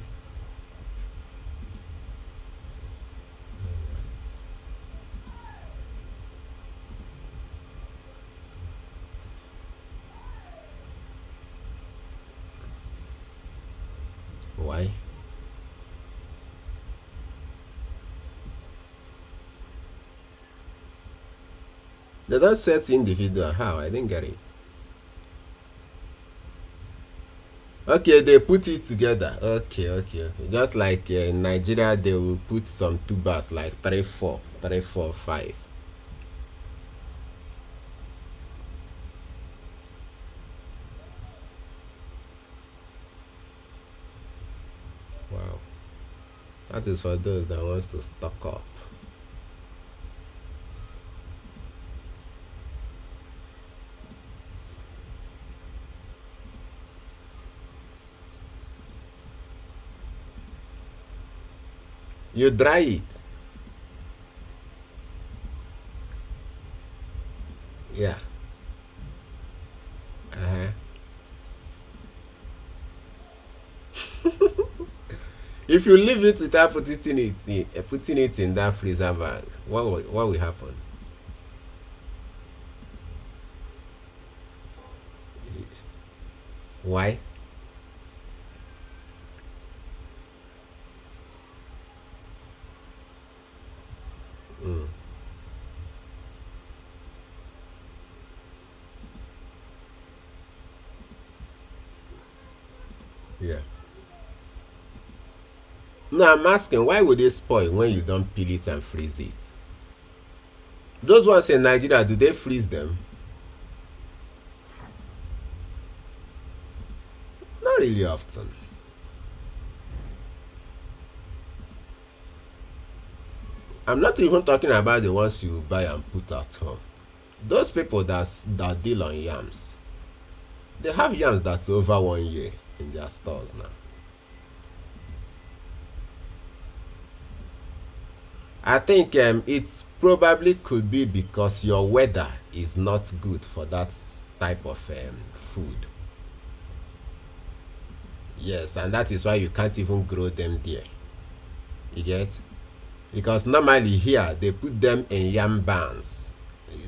Why? They don't set individual. How? I didn't get it. Okay, they put it together. Okay. Just like in Nigeria, they will put some tubers like 3 4, 3 4 5. Wow. That is for those that wants to stock up. You dry it. Yeah. If you leave it without putting it in that freezer bag, what will happen? Why? Yeah. No, I'm asking, why would they spoil when you don't peel it and freeze it? Those ones in Nigeria, do they freeze them? Not really often. I'm not even talking about the ones you buy and put at home. Those people that deal on yams, they have yams that's over 1 year in their stores now. I think it probably could be because your weather is not good for that type of food. Yes, and that is why you can't even grow them there. You get? Because normally here they put them in yam barns.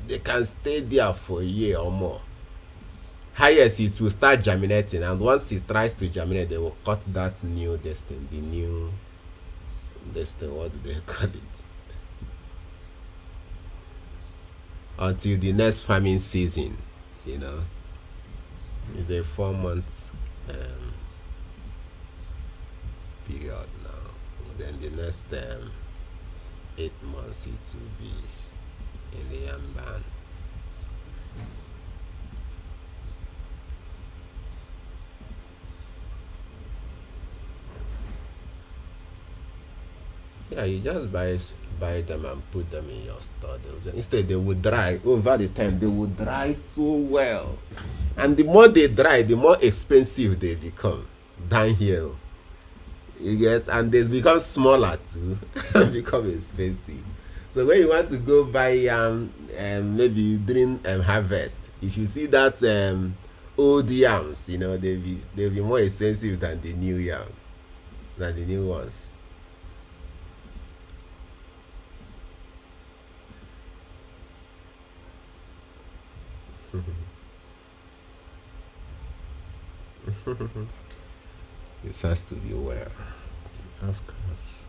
They can stay there for a year or more. Highest it will start germinating, and once it tries to germinate, they will cut that new destiny, the new destiny. What do they call it? Until the next farming season, you know. It's a 4 months period now. Then the next 8 months it will be in the yam barn. Yeah, you just buy them and put them in your store. Instead, they will dry over the time. They will dry so well, and the more they dry, the more expensive they become down here. You get, and they become smaller too, and become expensive. So when you want to go buy maybe during harvest, if you see that old yams, they'll be more expensive than the new yam, than the new ones. It has to be well, of course.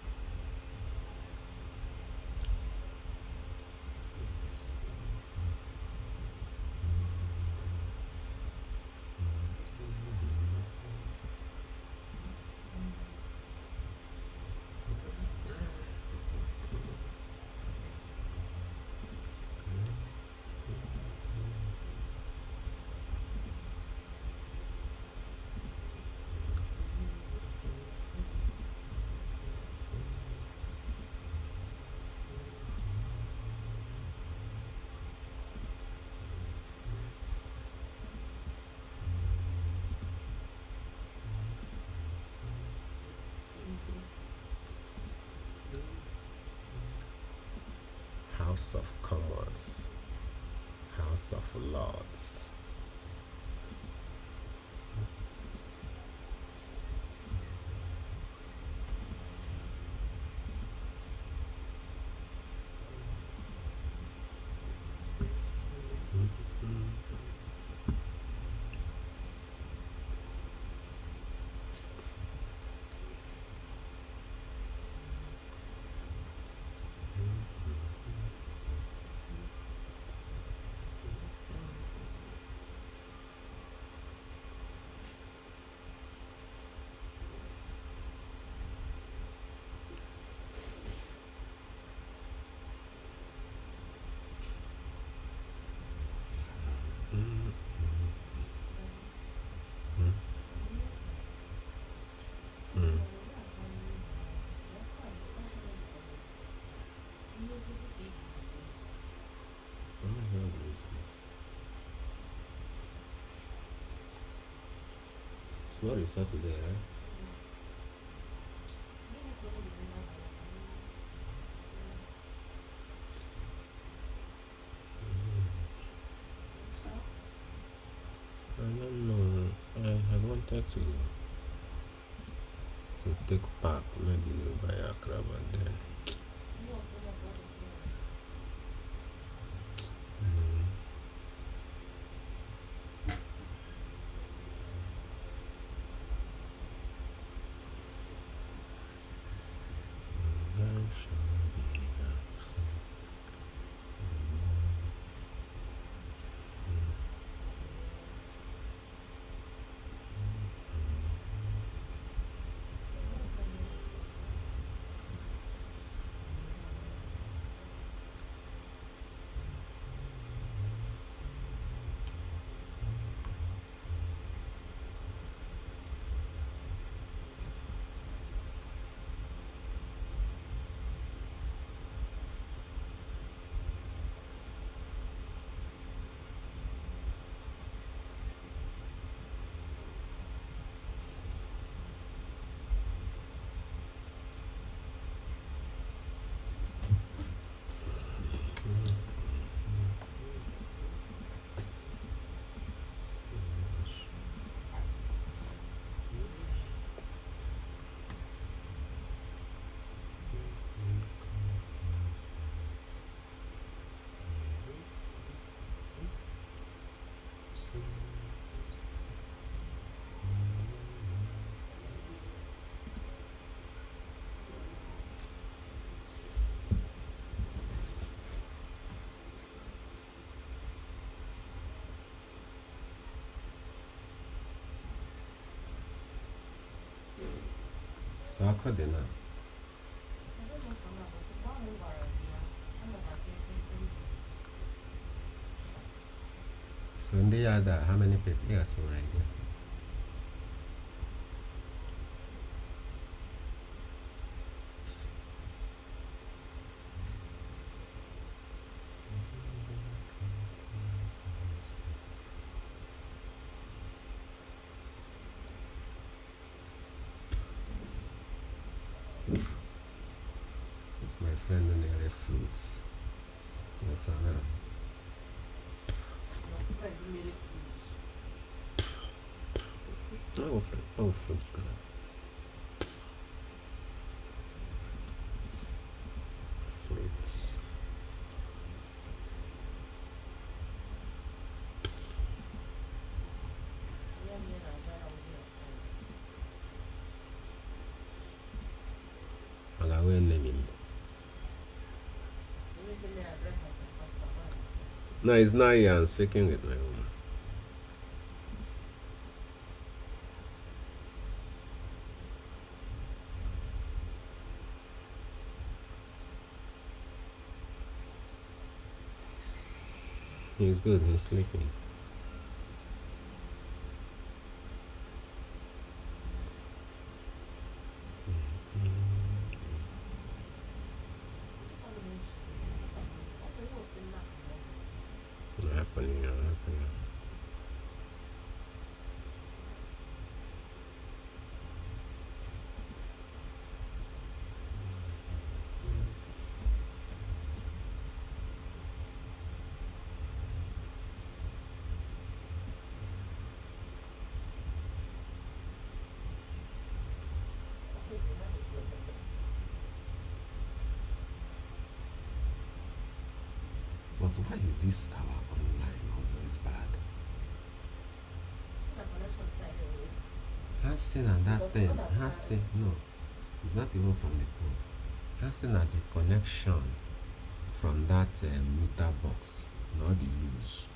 House of Commons, House of Lords. What is Saturday, right? I don't know. I wanted to take part, maybe by Accra, but then. Saka dị na. So ndị ya da, how many people? Yeah, so right there. It's my friend in the fruits. That's all now. Oh, fruits good. Fruits. Alawe name. No, it's not here. I'm speaking with my woman. He's good. He's sleeping. Happening. But why is this our online always bad? Hassin and that thing. Hassin, no, it's not even from the phone. Hassin at the connection from that meter box, not the loose.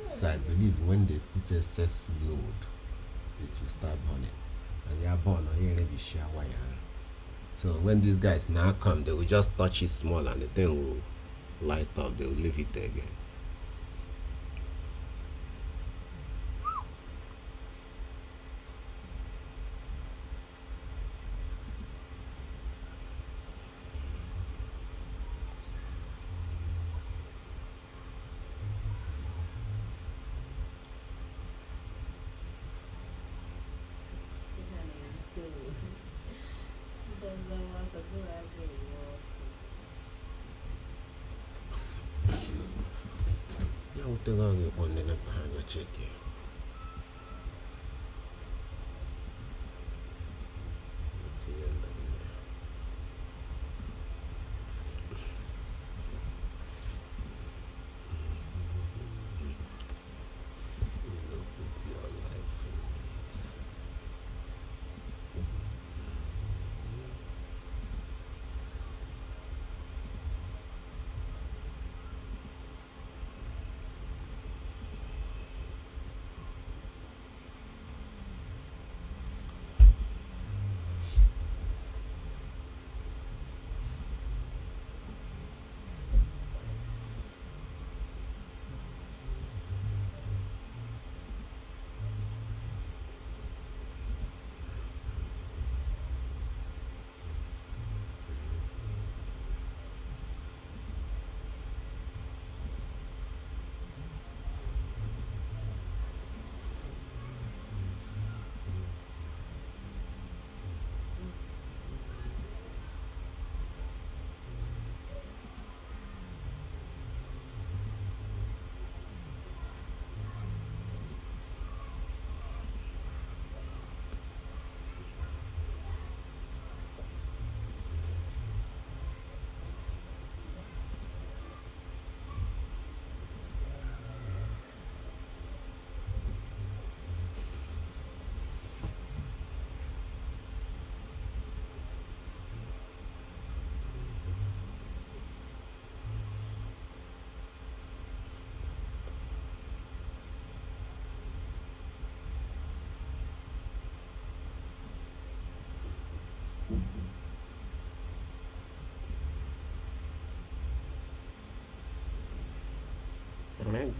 So I believe when they put excess load, it will start burning. And they are born on here, be share wire. So when these guys now come, they will just touch it small and the thing will light up. They will leave it there again. Now we're going to get one in the behind the check here. Let's see the end again.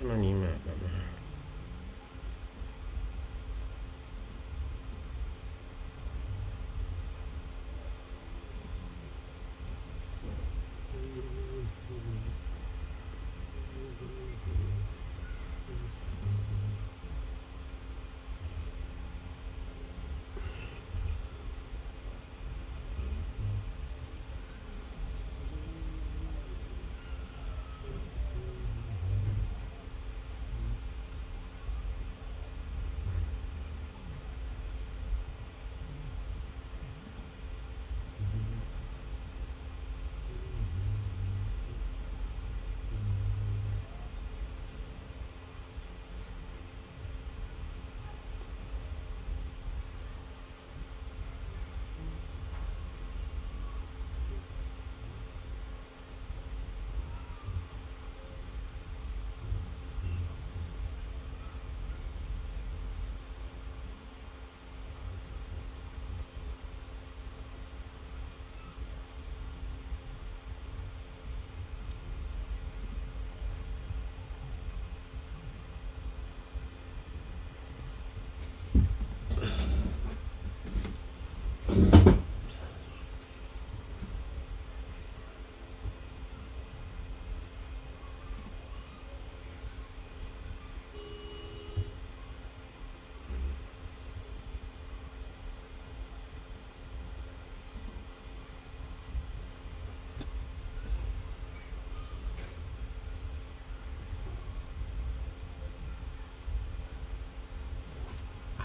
nọ n'ime akpa m.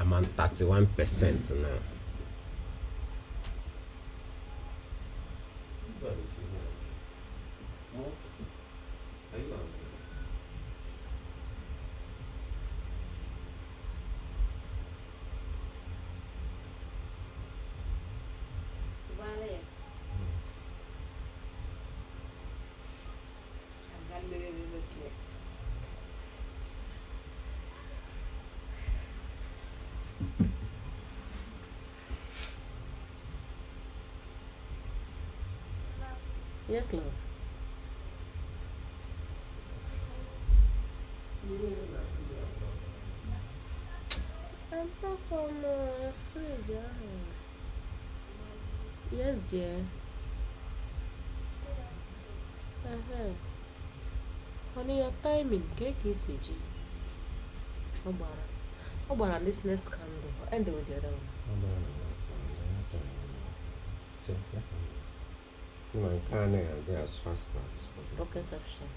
I'm on 31% now. Yes, love. I'm not from fridge. Yes, dear. Honey, your timing, cake is CG. Obara, this next candle. End with the other one. My car now do as fast as Pocket option.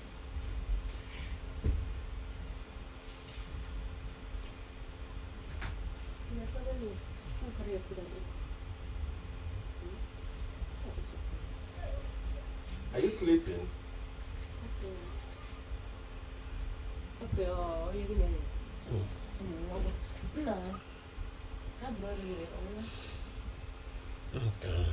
Are you sleeping? Okay, oh, you're gonna no. I'm really Okay.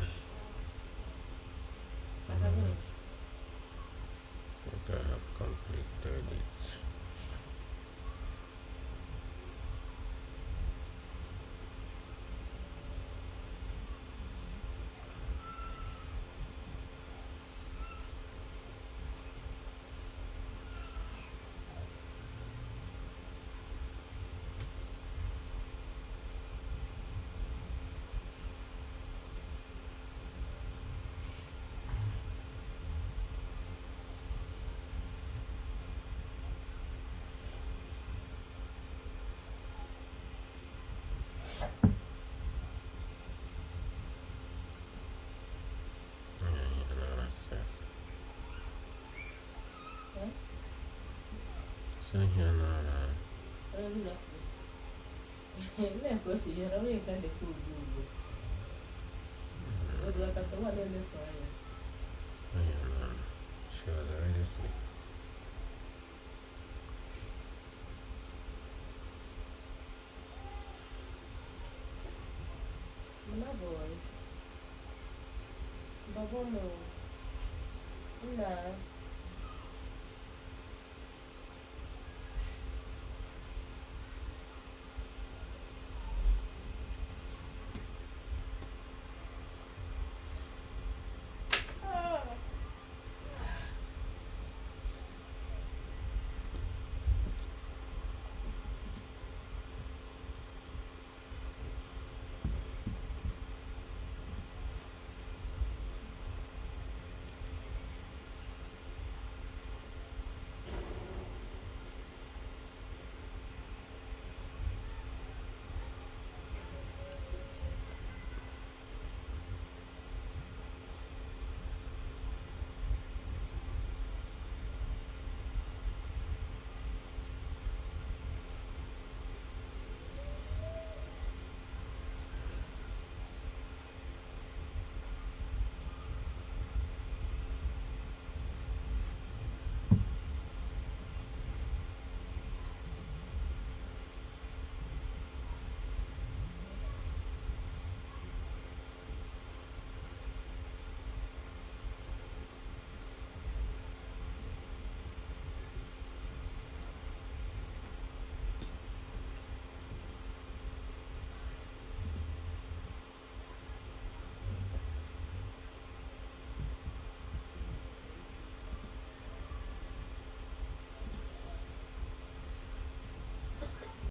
Okay, I have completed it. So here now. She was already asleep. Boy. Babo mo. Nah.